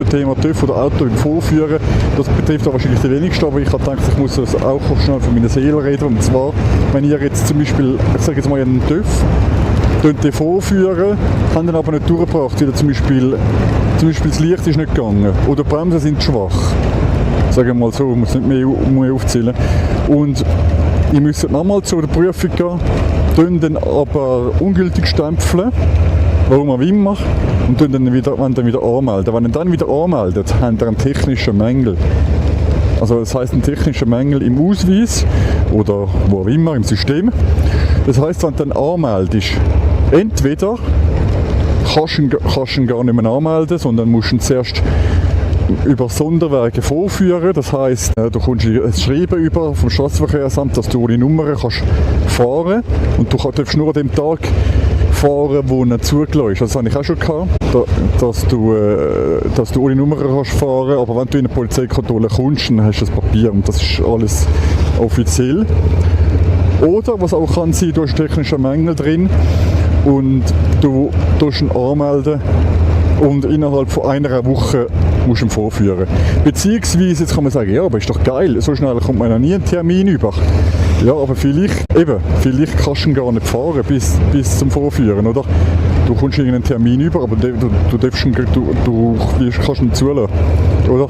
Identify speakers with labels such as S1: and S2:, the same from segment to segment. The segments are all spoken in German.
S1: Thema TÜV oder Auto im Vorführen, das betrifft auch wahrscheinlich die wenigsten, aber ich habe gedacht, ich muss das auch schnell von meiner Seele reden. Und zwar, wenn ihr jetzt zum Beispiel, ich sage jetzt mal einen TÜV, den vorführen, haben dann aber nicht durchgebracht, weil zum Beispiel das Licht ist nicht gegangen oder die Bremsen sind schwach. Sagen wir mal so, ich muss nicht mehr aufzählen. Und ihr müsst nochmal zu der Prüfung gehen, dann aber ungültig stempeln, warum auch immer, und dann wieder anmelden. Wenn ihr dann wieder anmeldet, habt ihr einen technischen Mängel. Also das heisst, ein technischer Mängel im Ausweis oder wo auch immer im System. Das heisst, wenn du dann anmeldest, entweder kannst du ihn gar nicht mehr anmelden, sondern musst ihn zuerst über Sonderwege vorführen. Das heisst, du kommst ein Schreiben über vom Strassenverkehrsamt, dass du ohne Nummer kannst fahren und du darfst nur an dem Tag fahren, wo nicht zugelassen ist. Das habe ich auch schon gehabt, dass du ohne Nummer kannst fahren, aber wenn du in eine Polizeikontrolle kommst, dann hast du das Papier und das ist alles offiziell. Oder, was auch kann sein, du hast technische Mängel drin und du tust ihn anmelden und innerhalb von einer Woche musst du ihn vorführen. Beziehungsweise, jetzt kann man sagen, ja, aber ist doch geil, so schnell kommt man noch nie einen Termin über. Ja, aber vielleicht kannst du ihn gar nicht fahren bis zum Vorführen, oder? Du kommst irgendeinen Termin über, aber du kannst ihn zulassen, oder?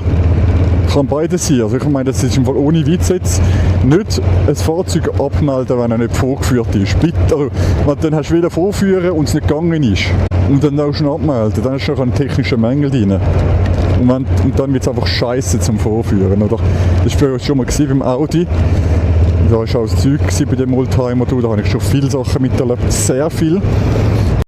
S1: Kann beides sein. Also ich meine, das ist im Fall ohne Witz jetzt nicht ein Fahrzeug abmelden, wenn er nicht vorgeführt ist. Bitte, also, dann hast du wieder vorführen und es nicht gegangen ist. Und dann auch schon abmelden, dann ist noch ein technischer Mängel drin. Und dann wird es einfach scheiße zum Vorführen, oder? Das war schon mal beim Audi. Da war auch das Zeug bei dem Oldtimer, da habe ich schon viele Sachen miterlebt, sehr viel.